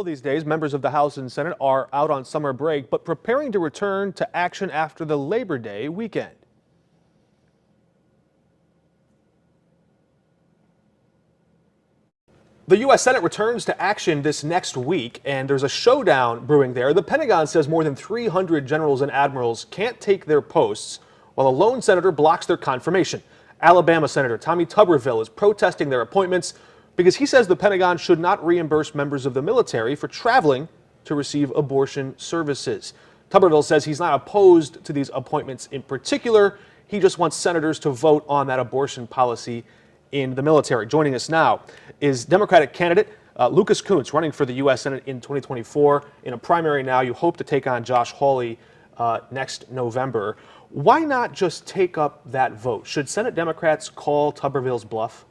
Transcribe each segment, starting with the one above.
These days, members of the House and Senate are out on summer break, but preparing to return to action after the Labor Day weekend. The U.S. Senate returns to action this next week, and there's a showdown brewing there. The Pentagon says more than 300 generals and admirals can't take their posts, while a lone senator blocks their confirmation. Alabama Senator Tommy Tuberville is protesting their appointments because he says the Pentagon should not reimburse members of the military for traveling to receive abortion services. Tuberville says he's not opposed to these appointments in particular. He just wants senators to vote on that abortion policy in the military. Joining us now is Democratic candidate Lucas Kunce, running for the U.S. Senate in 2024. In a primary now, you hope to take on Josh Hawley next November. Why not just take up that vote? Should Senate Democrats call Tuberville's bluff?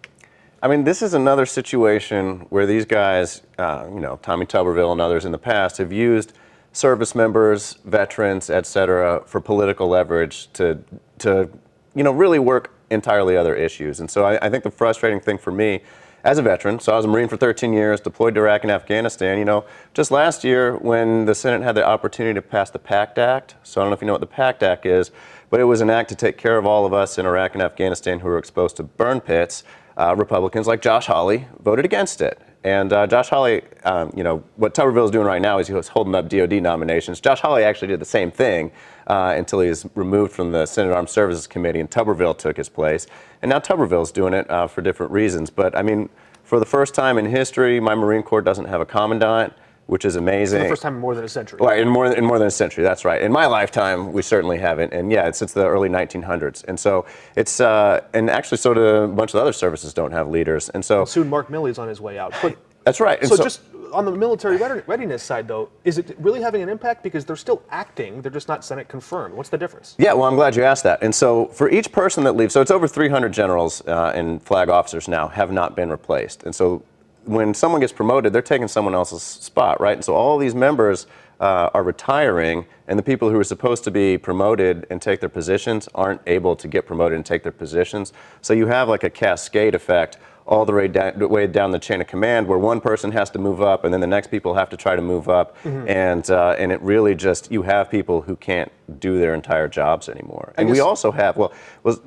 I mean, this is another situation where these guys, Tommy Tuberville and others in the past have used service members, veterans, et cetera, for political leverage to really work entirely other issues. And so I think the frustrating thing for me as a veteran, so I was a Marine for 13 years, deployed to Iraq and Afghanistan, just last year when the Senate had the opportunity to pass the PACT Act, so I don't know if you know what the PACT Act is, but it was an act to take care of all of us in Iraq and Afghanistan who were exposed to burn pits. Republicans like Josh Hawley voted against it. And Josh Hawley, what Tuberville is doing right now is he was holding up DOD nominations. Josh Hawley actually did the same thing until he was removed from the Senate Armed Services Committee, and Tuberville took his place. And now Tuberville is doing it for different reasons. But I mean, for the first time in history, my Marine Corps doesn't have a commandant, which is amazing. For the first time in more than a century. Right, in more than a century, that's right. In my lifetime, we certainly haven't, and yeah, it's since the early 1900s. And so it's, and actually so do a bunch of other services don't have leaders. And so soon Mark Milley's on his way out. But, that's right. And so just on the military readiness side, though, is it really having an impact? Because they're still acting, they're just not Senate confirmed. What's the difference? Yeah, well, I'm glad you asked that. And so for each person that leaves, so it's over 300 generals and flag officers now have not been replaced. And so when someone gets promoted, they're taking someone else's spot, right? And so all these members are retiring, and the people who are supposed to be promoted and take their positions aren't able to get promoted and take their positions. So you have like a cascade effect all the way down the chain of command, where one person has to move up, and then the next people have to try to move up, and it really just, you have people who can't do their entire jobs anymore. And we also have,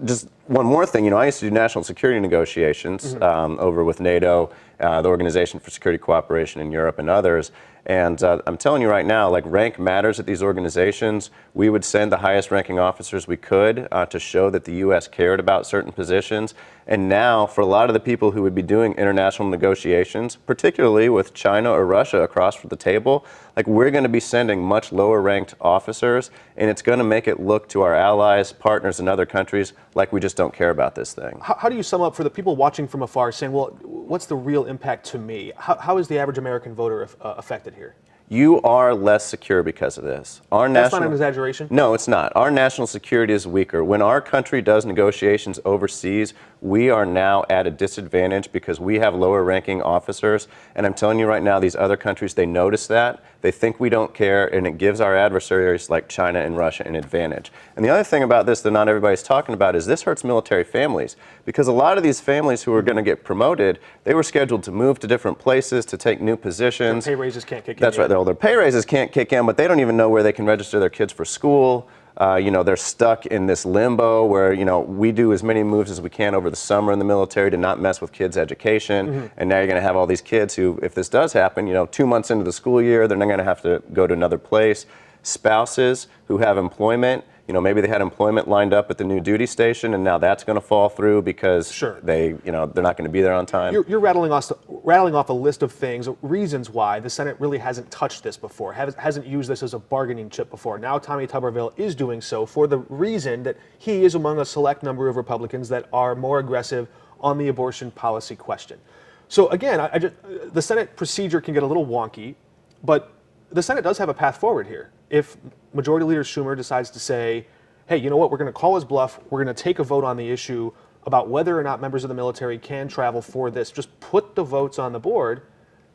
just one more thing, I used to do national security negotiations over with NATO, the Organization for Security Cooperation in Europe, and others. And I'm telling you right now, like, rank matters at these organizations. We would send the highest ranking officers we could to show that the U.S. cared about certain positions. And now, for a lot of the people who would be doing international negotiations, particularly with China or Russia across the table, like, we're going to be sending much lower ranked officers, and it's going to make it look to our allies, partners in other countries like we just don't care about this thing. How do you sum up for the people watching from afar saying, well, what's the real impact to me? How is the average American voter affected here? You are less secure because of this. That's not an exaggeration? No, it's not. Our national security is weaker. When our country does negotiations overseas, we are now at a disadvantage because we have lower ranking officers. And I'm telling you right now, these other countries, they notice that. They think we don't care, and it gives our adversaries like China and Russia an advantage. And the other thing about this that not everybody's talking about is this hurts military families, because a lot of these families who are going to get promoted, they were scheduled to move to different places, to take new positions. Their pay raises can't kick in. That's right. Their pay raises can't kick in, but they don't even know where they can register their kids for school. They're stuck in this limbo where, we do as many moves as we can over the summer in the military to not mess with kids' education. And now you're going to have all these kids who, if this does happen, 2 months into the school year, they're not going to have to go to another place. Spouses who have employment, maybe they had employment lined up at the new duty station, and now that's going to fall through because they're not going to be there on time. You're rattling off a list of things, reasons why the Senate really hasn't touched this before, hasn't used this as a bargaining chip before. Now Tommy Tuberville is doing so for the reason that he is among a select number of Republicans that are more aggressive on the abortion policy question. So again, the Senate procedure can get a little wonky, but the Senate does have a path forward here. If Majority Leader Schumer decides to say, hey, you know what, we're going to call his bluff, we're going to take a vote on the issue about whether or not members of the military can travel for this, just put the votes on the board,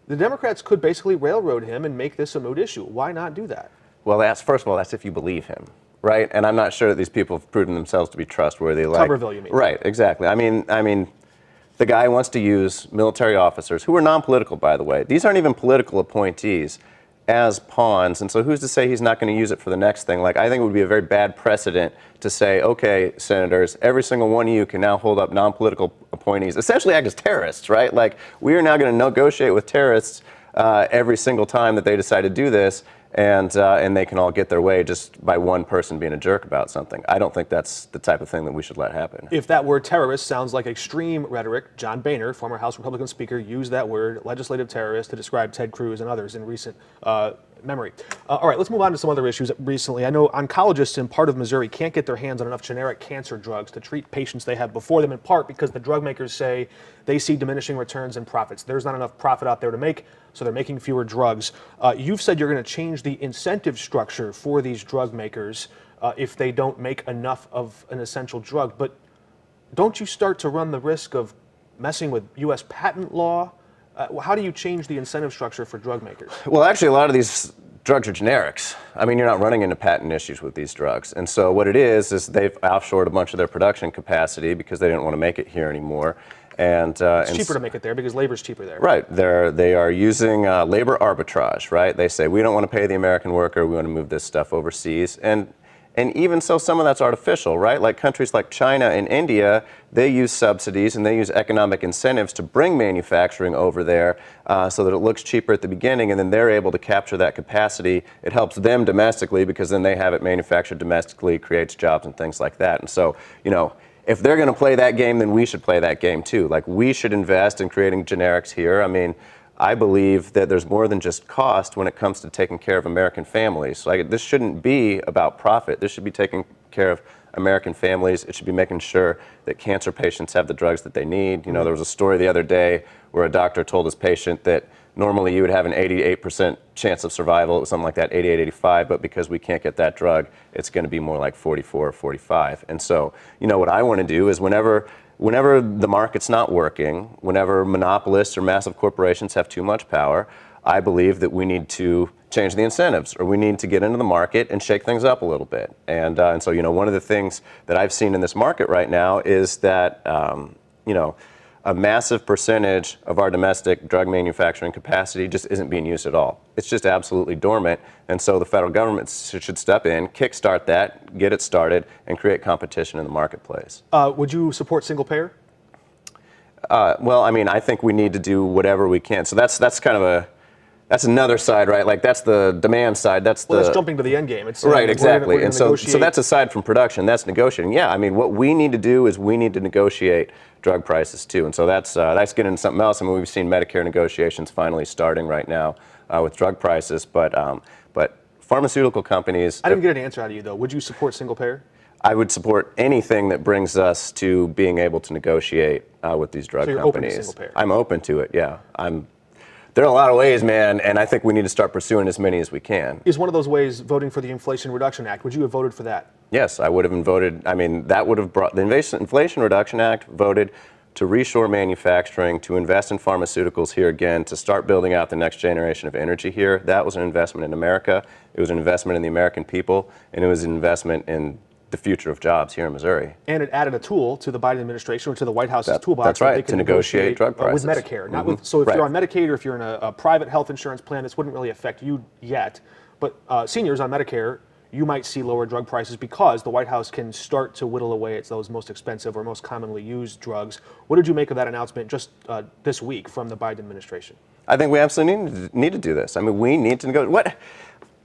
the Democrats could basically railroad him and make this a moot issue. Why not do that? Well, first of all, that's if you believe him, right? And I'm not sure that these people have proven themselves to be trustworthy. Tuberville, you mean? Right, exactly. I mean, the guy wants to use military officers, who are non-political, by the way. These aren't even political appointees, as pawns. And so who's to say he's not going to use it for the next thing? Like, I think it would be a very bad precedent to say, okay, senators, every single one of you can now hold up non-political appointees, essentially act as terrorists, right? Like, we are now going to negotiate with terrorists every single time that they decide to do this, and they can all get their way just by one person being a jerk about something. I don't think that's the type of thing that we should let happen. If that word terrorist sounds like extreme rhetoric, John Boehner, former House Republican Speaker, used that word, legislative terrorist, to describe Ted Cruz and others in recent memory. All right, let's move on to some other issues recently. I know oncologists in part of Missouri can't get their hands on enough generic cancer drugs to treat patients they have before them, in part because the drug makers say they see diminishing returns and profits. There's not enough profit out there to make, so they're making fewer drugs. You've said you're going to change the incentive structure for these drug makers if they don't make enough of an essential drug, but don't you start to run the risk of messing with U.S. patent law? How do you change the incentive structure for drug makers? Well, actually, a lot of these drugs are generics. I mean, you're not running into patent issues with these drugs. And so what it is they've offshored a bunch of their production capacity because they didn't want to make it here anymore. And it's cheaper to make it there because labor's cheaper there. Right. They are using labor arbitrage, right? They say, we don't want to pay the American worker, we want to move this stuff overseas. And even so, some of that's artificial, right? Like countries like China and India, they use subsidies and they use economic incentives to bring manufacturing over there so that it looks cheaper at the beginning, and then they're able to capture that capacity. It helps them domestically because then they have it manufactured domestically, creates jobs and things like that. And so, you know, if they're going to play that game, then we should play that game too. Like, we should invest in creating generics here. I mean, I believe that there's more than just cost when it comes to taking care of American families. Like, this shouldn't be about profit. This should be taking care of American families. It should be making sure that cancer patients have the drugs that they need. You know, there was a story the other day where a doctor told his patient that normally you would have an 88% chance of survival. It was something like that, 88, 85, but because we can't get that drug, it's going to be more like 44 or 45. And so, you know, what I want to do is whenever the market's not working, whenever monopolists or massive corporations have too much power, I believe that we need to change the incentives, or we need to get into the market and shake things up a little bit. And so, you know, one of the things that I've seen in this market right now is that, you know, a massive percentage of our domestic drug manufacturing capacity just isn't being used at all. It's just absolutely dormant. And so the federal government should step in, kickstart that, get it started, and create competition in the marketplace. Would you support single payer? Well, I mean, I think we need to do whatever we can. So that's kind of that's another side, right? Like, that's the demand side. That's jumping to the end game. It's right, exactly. We're gonna and so that's aside from production. That's negotiating. Yeah, I mean, what we need to do is we need to negotiate drug prices too. And so that's getting into something else. I mean, we've seen Medicare negotiations finally starting right now with drug prices, but pharmaceutical companies. I didn't get an answer out of you though. Would you support single payer? I would support anything that brings us to being able to negotiate with these drug companies. Open to single payer? I'm open to it. Yeah, there are a lot of ways, man, and I think we need to start pursuing as many as we can. Is one of those ways voting for the Inflation Reduction Act? Would you have voted for that? Yes, I would have voted. I mean, that would have brought the Inflation Reduction Act voted to reshore manufacturing, to invest in pharmaceuticals here again, to start building out the next generation of energy here. That was an investment in America. It was an investment in the American people, and it was an investment in the future of jobs here in Missouri. And it added a tool to the Biden administration, or to the White House's toolbox. That's right, to negotiate drug prices. With Medicare. Not with, so if you're on Medicaid, or if you're in a private health insurance plan, this wouldn't really affect you yet. But seniors on Medicare, you might see lower drug prices because the White House can start to whittle away at those most expensive or most commonly used drugs. What did you make of that announcement just this week from the Biden administration? I think we absolutely need to do this. I mean, we need to negotiate.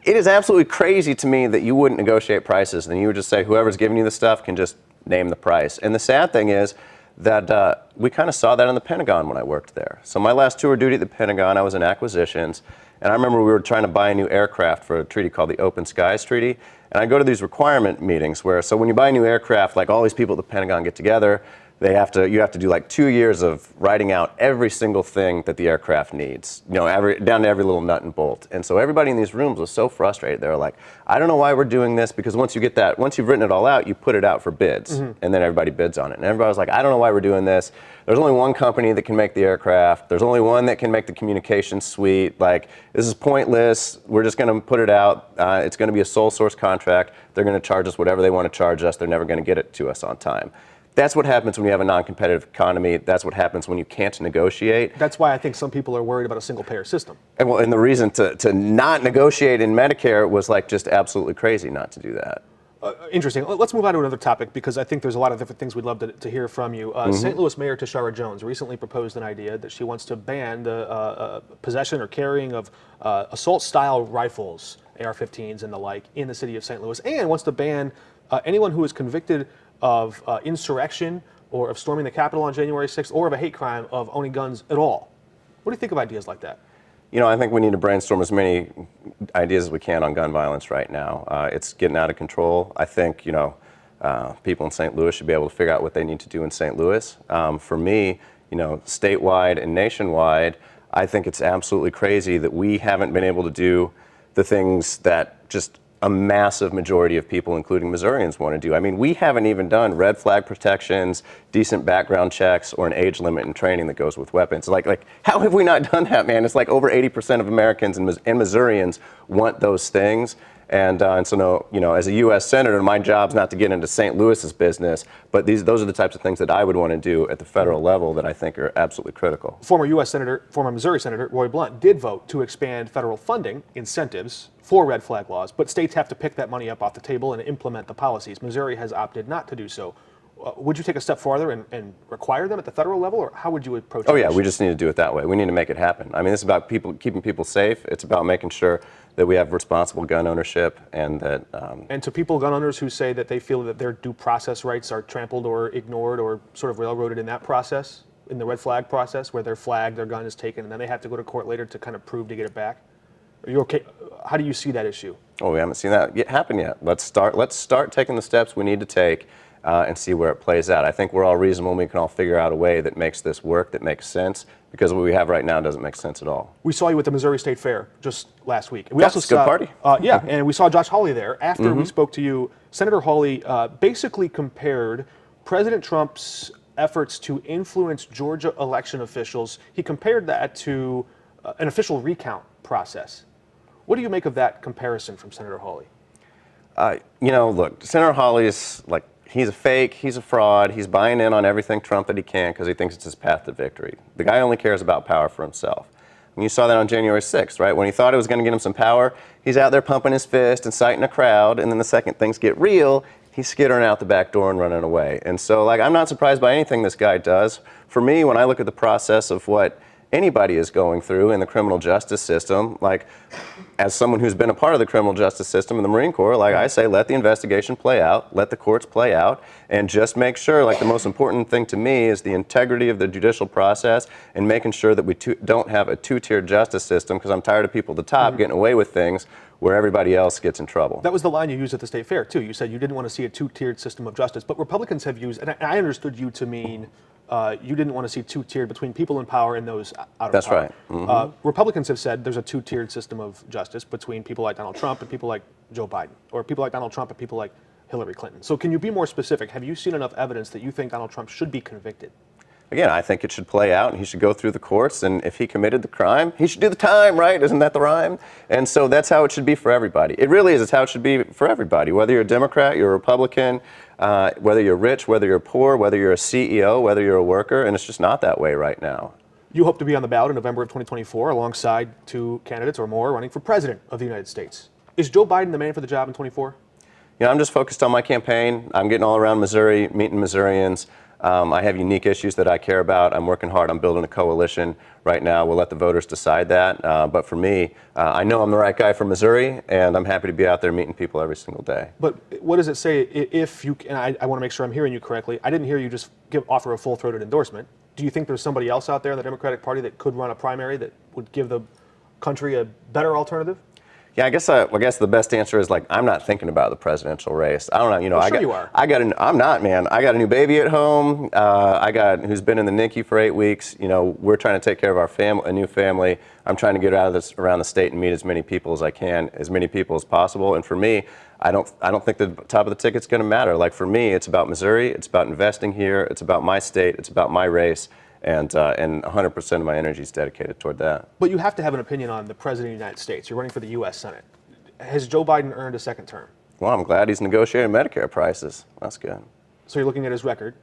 It is absolutely crazy to me that you wouldn't negotiate prices and you would just say whoever's giving you the stuff can just name the price. And the sad thing is that we kind of saw that in the Pentagon when I worked there. So my last tour of duty at the Pentagon, I was in acquisitions. And I remember we were trying to buy a new aircraft for a treaty called the Open Skies Treaty. And I go to these requirement meetings where, so when you buy a new aircraft, like all these people at the Pentagon get together, you have to do like 2 years of writing out every single thing that the aircraft needs, you know, down to every little nut and bolt. And so everybody in these rooms was so frustrated. They were like, I don't know why we're doing this, because once you've written it all out, you put it out for bids, and then everybody bids on it. And everybody was like, I don't know why we're doing this. There's only one company that can make the aircraft. There's only one that can make the communications suite. Like, this is pointless. We're just going to put it out. It's going to be a sole source contract. They're going to charge us whatever they want to charge us. They're never going to get it to us on time. That's what happens when you have a non-competitive economy. That's what happens when you can't negotiate. That's why I think some people are worried about a single-payer system. And the reason to not negotiate in Medicare was like just absolutely crazy not to do that. Interesting. Let's move on to another topic because I think there's a lot of different things we'd love to hear from you. St. Louis Mayor Tashara Jones recently proposed an idea that she wants to ban the possession or carrying of assault-style rifles, AR-15s and the like, in the city of St. Louis, and wants to ban anyone who is convicted of insurrection or of storming the Capitol on January 6th or of a hate crime of owning guns at all. What do you think of ideas like that? You know, I think we need to brainstorm as many ideas as we can on gun violence right now. It's getting out of control. I think, people in St. Louis should be able to figure out what they need to do in St. Louis. For me, statewide and nationwide, I think it's absolutely crazy that we haven't been able to do the things that just a massive majority of people, including Missourians, want to do. I mean, we haven't even done red flag protections, decent background checks, or an age limit in training that goes with weapons. Like, how have we not done that, man? It's like over 80% of Americans and Missourians want those things. And so, as a U.S. Senator, my job's not to get into St. Louis's business, but those are the types of things that I would want to do at the federal level that I think are absolutely critical. Former Missouri Senator Roy Blunt did vote to expand federal funding incentives for red flag laws, but states have to pick that money up off the table and implement the policies. Missouri has opted not to do so. Would you take a step farther and require them at the federal level, or how would you approach it? Oh, yeah, we just need to do it that way. We need to make it happen. I mean, it's about keeping people safe. It's about making sure that we have responsible gun ownership and that... And to gun owners who say that they feel that their due process rights are trampled or ignored or sort of railroaded in that process, in the red flag process, where they're flagged, their gun is taken, and then they have to go to court later to kind of prove to get it back. Are you okay? How do you see that issue? Oh, we haven't seen that happen yet. Let's start taking the steps we need to take and see where it plays out. I think we're all reasonable and we can all figure out a way that makes this work, that makes sense, because what we have right now doesn't make sense at all. We saw you at the Missouri State Fair just last week. We That's a good party. Yeah, and we saw Josh Hawley there. After we spoke to you, Senator Hawley basically compared President Trump's efforts to influence Georgia election officials. He compared that to an official recount process. What do you make of that comparison from Senator Hawley? Look, Senator Hawley is like, he's a fake, he's a fraud, he's buying in on everything Trump that he can because he thinks it's his path to victory. The guy only cares about power for himself. And you saw that on January 6th, right? When he thought it was going to get him some power, he's out there pumping his fist, inciting a crowd, and then the second things get real, he's skittering out the back door and running away. And so, I'm not surprised by anything this guy does. For me, when I look at the process of what anybody is going through in the criminal justice system, as someone who's been a part of the criminal justice system in the Marine Corps, I say, let the investigation play out, let the courts play out, and just make sure, the most important thing to me is the integrity of the judicial process and making sure that we don't have a two-tiered justice system, because I'm tired of people at the top getting away with things where everybody else gets in trouble. That was the line you used at the state fair, too. You said you didn't want to see a two-tiered system of justice, but Republicans have used, and I understood you to mean you didn't want to see two-tiered between people in power and those out of power. That's right. Mm-hmm. Republicans have said there's a two-tiered system of justice between people like Donald Trump and people like Joe Biden, or people like Donald Trump and people like Hillary Clinton. So can you be more specific? Have you seen enough evidence that you think Donald Trump should be convicted? Again, I think it should play out, and he should go through the courts, and if he committed the crime, he should do the time, right? Isn't that the rhyme? And so that's how it should be for everybody. It really is. It's how it should be for everybody, whether you're a Democrat, you're a Republican, whether you're rich, whether you're poor, whether you're a CEO, whether you're a worker, and it's just not that way right now. You hope to be on the ballot in November of 2024 alongside two candidates or more running for president of the United States. Is Joe Biden the man for the job in 24? I'm just focused on my campaign. I'm getting all around Missouri, meeting Missourians. I have unique issues that I care about. I'm working hard on building a coalition right now. We'll let the voters decide that. But for me, I know I'm the right guy for Missouri, and I'm happy to be out there meeting people every single day. But what does it say if you, and I want to make sure I'm hearing you correctly, I didn't hear you just offer a full-throated endorsement. Do you think there's somebody else out there in the Democratic Party that could run a primary that would give the country a better alternative? Yeah, I guess the best answer is I'm not thinking about the presidential race. I don't know. Sure you are. I'm not, man. I got a new baby at home. Who's been in the NICU for 8 weeks. We're trying to take care of our family, a new family. I'm trying to get out of this around the state and meet as many people as I can, as many people as possible. And for me, I don't think the top of the ticket's going to matter. For me, it's about Missouri. It's about investing here. It's about my state. It's about my race. And 100% of my energy is dedicated toward that. But you have to have an opinion on the President of the United States. You're running for the U.S. Senate. Has Joe Biden earned a second term? Well, I'm glad he's negotiating Medicare prices. That's good. So you're looking at his record.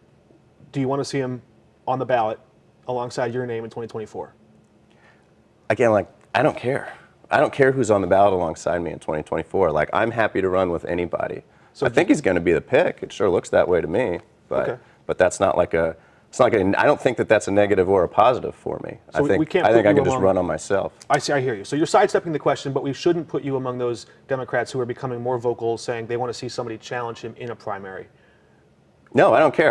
Do you want to see him on the ballot alongside your name in 2024? Again, like, I don't care. I don't care who's on the ballot alongside me in 2024. Like, I'm happy to run with anybody. So I think he's going to be the pick. It sure looks that way to me. But Okay. but that's not like a. It's not like I don't think that that's a negative or a positive for me. So I we can't think put I you can just among- run on myself. I see. I hear you. So you're sidestepping the question, but we shouldn't put you among those Democrats who are becoming more vocal, saying they want to see somebody challenge him in a primary. No, I don't care.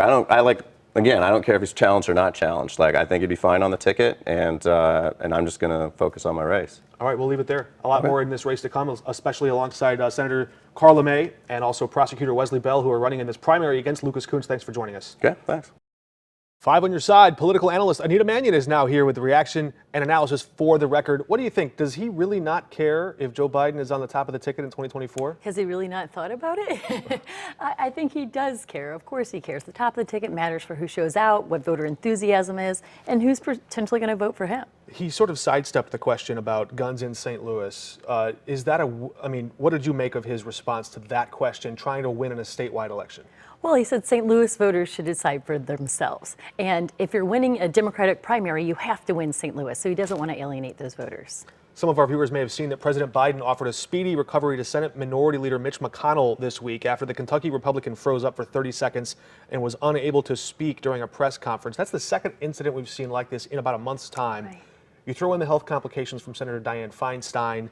Again, I don't care if he's challenged or not challenged. Like, I think he'd be fine on the ticket, and I'm just going to focus on my race. All right, we'll leave it there. A lot more in this race to come, especially alongside Senator Carla May and also Prosecutor Wesley Bell, who are running in this primary against Lucas Kunce. Thanks for joining us. Okay, thanks. 5 on your side, political analyst Anita Mannion is now here with the reaction and analysis for the record. What do you think? Does he really not care if Joe Biden is on the top of the ticket in 2024? Has he really not thought about it? I think he does care. Of course he cares. The top of the ticket matters for who shows out, what voter enthusiasm is, and who's potentially going to vote for him. He sort of sidestepped the question about guns in St. Louis. What did you make of his response to that question, trying to win in a statewide election? Well, he said St. Louis voters should decide for themselves. And if you're winning a Democratic primary, you have to win St. Louis. So he doesn't want to alienate those voters. Some of our viewers may have seen that President Biden offered a speedy recovery to Senate Minority Leader Mitch McConnell this week after the Kentucky Republican froze up for 30 seconds and was unable to speak during a press conference. That's the second incident we've seen like this in about a month's time. Right. You throw in the health complications from Senator Dianne Feinstein.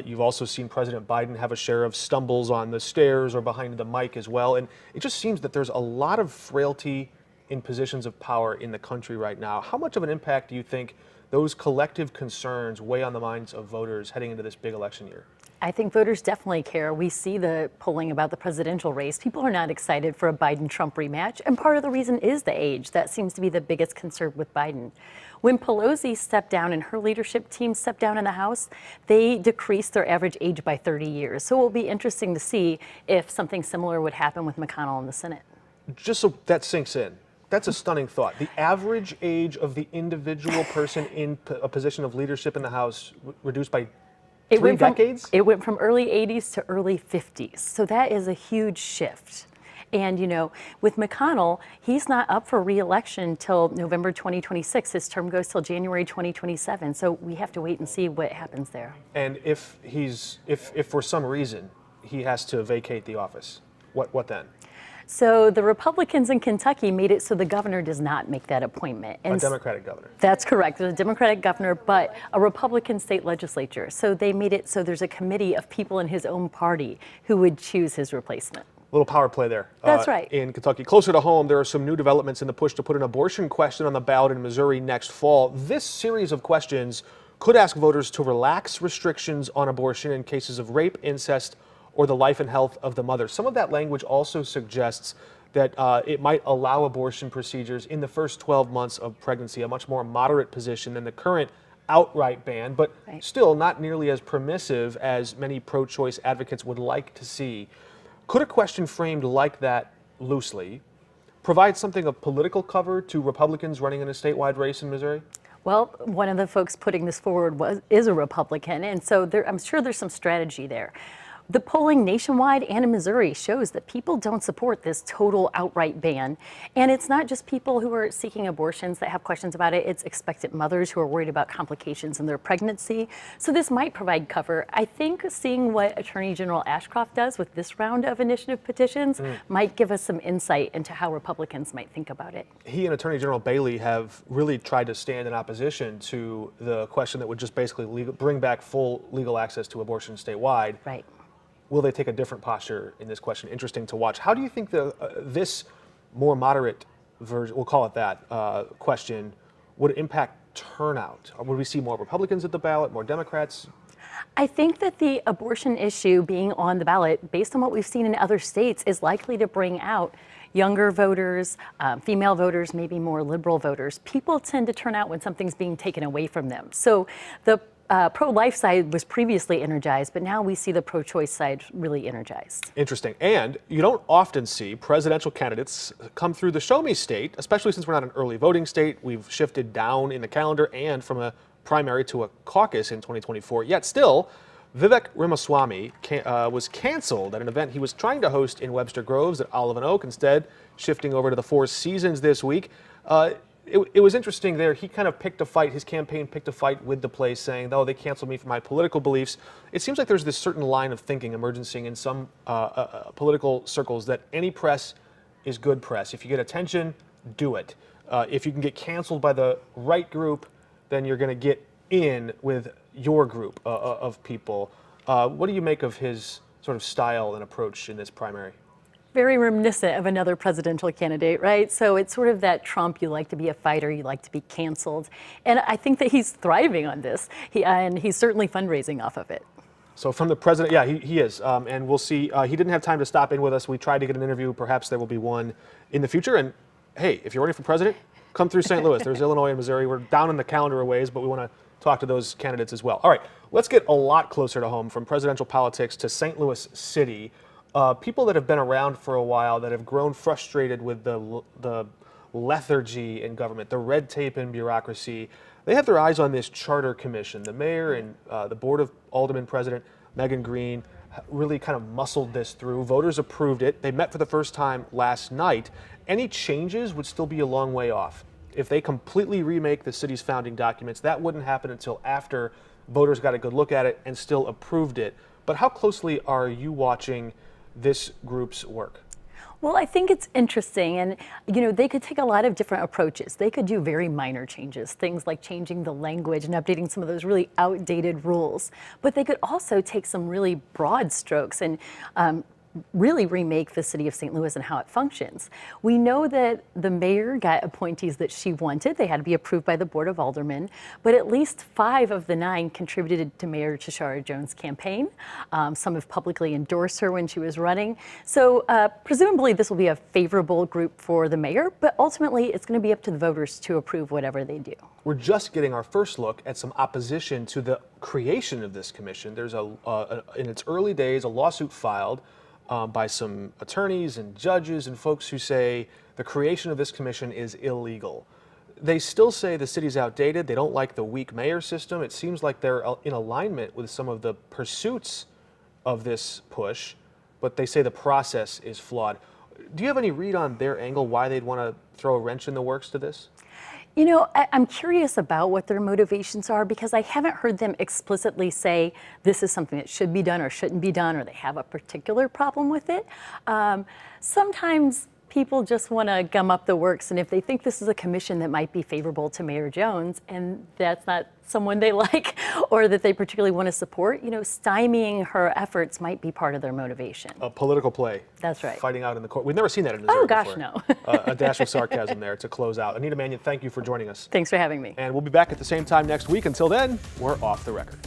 You've also seen President Biden have a share of stumbles on the stairs or behind the mic as well. And it just seems that there's a lot of frailty in positions of power in the country right now. How much of an impact do you think those collective concerns weigh on the minds of voters heading into this big election year? I think voters definitely care. We see the polling about the presidential race. People are not excited for a Biden-Trump rematch, and part of the reason is the age. That seems to be the biggest concern with Biden. When Pelosi stepped down and her leadership team stepped down in the House, they decreased their average age by 30 years. So it will be interesting to see if something similar would happen with McConnell in the Senate. Just so that sinks in, that's a stunning thought. The average age of the individual person in a position of leadership in the House reduced by three decades? It went from early 80s to early 50s. So that is a huge shift. And, you know, with McConnell, he's not up for re-election till November 2026. His term goes till January 2027. So we have to wait and see what happens there. And if for some reason he has to vacate the office, what then? So the Republicans in Kentucky made it so the governor does not make that appointment. A Democratic governor. That's correct. There's a Democratic governor, but a Republican state legislature. So they made it so there's a committee of people in his own party who would choose his replacement. Little power play there. That's right. In Kentucky. Closer to home, there are some new developments in the push to put an abortion question on the ballot in Missouri next fall. This series of questions could ask voters to relax restrictions on abortion in cases of rape, incest, or the life and health of the mother. Some of that language also suggests that it might allow abortion procedures in the first 12 months of pregnancy, a much more moderate position than the current outright ban, but still not nearly as permissive as many pro-choice advocates would like to see. Could a question framed like that loosely provide something of political cover to Republicans running in a statewide race in Missouri? Well, one of the folks putting this forward is a Republican, and so I'm sure there's some strategy there. The polling nationwide and in Missouri shows that people don't support this total outright ban. And it's not just people who are seeking abortions that have questions about it. It's expectant mothers who are worried about complications in their pregnancy. So this might provide cover. I think seeing what Attorney General Ashcroft does with this round of initiative petitions might give us some insight into how Republicans might think about it. He and Attorney General Bailey have really tried to stand in opposition to the question that would just basically bring back full legal access to abortion statewide. Right. Will they take a different posture in this question? Interesting to watch. How do you think this more moderate version, we'll call it that, question would impact turnout? Would we see more Republicans at the ballot, more Democrats? I think that the abortion issue being on the ballot, based on what we've seen in other states, is likely to bring out younger voters, female voters, maybe more liberal voters. People tend to turn out when something's being taken away from them. So the pro-life side was previously energized, but now we see the pro-choice side really energized. Interesting. And you don't often see presidential candidates come through the show me state, especially since we're not an early voting state. We've shifted down in the calendar and from a primary to a caucus in 2024. Yet still, Vivek Ramaswamy was canceled at an event he was trying to host in Webster Groves at Olive and Oak, instead shifting over to the Four Seasons this week. It was interesting there. He kind of picked a fight. His campaign picked a fight with the place, saying, "Oh, they canceled me for my political beliefs." It seems like there's this certain line of thinking emerging in some political circles that any press is good press. If you get attention, do it. If you can get canceled by the right group, then you're going to get in with your group of people. What do you make of his sort of style and approach in this primary? Very reminiscent of another presidential candidate, right? So it's sort of that Trump, you like to be a fighter, you like to be canceled. And I think that he's thriving on this, and he's certainly fundraising off of it. So from the president, yeah, he is. And we'll see. He didn't have time to stop in with us. We tried to get an interview. Perhaps there will be one in the future. And hey, if you're running for president, come through St. Louis. There's Illinois and Missouri. We're down in the calendar a ways, but we want to talk to those candidates as well. All right, let's get a lot closer to home, from presidential politics to St. Louis City. People that have been around for a while, that have grown frustrated with the lethargy in government, the red tape and bureaucracy, they have their eyes on this charter commission. The mayor and the Board of Aldermen President, Megan Green, really kind of muscled this through. Voters approved it. They met for the first time last night. Any changes would still be a long way off. If they completely remake the city's founding documents, that wouldn't happen until after voters got a good look at it and still approved it. But how closely are you watching this group's work? Well, I think it's interesting, and they could take a lot of different approaches. They could do very minor changes, things like changing the language and updating some of those really outdated rules. But they could also take some really broad strokes and really remake the city of St. Louis and how it functions. We know that the mayor got appointees that she wanted. They had to be approved by the Board of Aldermen, but at least 5 of the 9 contributed to Mayor Tashara Jones' campaign. Some have publicly endorsed her when she was running. So presumably this will be a favorable group for the mayor, but ultimately it's going to be up to the voters to approve whatever they do. We're just getting our first look at some opposition to the creation of this commission. There's in its early days, a lawsuit filed by some attorneys and judges and folks who say the creation of this commission is illegal. They still say the city's outdated. They don't like the weak mayor system. It seems like they're in alignment with some of the pursuits of this push, but they say the process is flawed. Do you have any read on their angle, why they'd want to throw a wrench in the works to this? I'm curious about what their motivations are, because I haven't heard them explicitly say this is something that should be done or shouldn't be done, or they have a particular problem with it. Sometimes people just want to gum up the works, and if they think this is a commission that might be favorable to Mayor Jones and that's not someone they like or that they particularly want to support, stymieing her efforts might be part of their motivation. A political play. That's right. Fighting out in the court. We've never seen that in Missouri before. No. A dash of sarcasm there to close out. Anita Mannion, thank you for joining us. Thanks for having me. And we'll be back at the same time next week. Until then, we're off the record.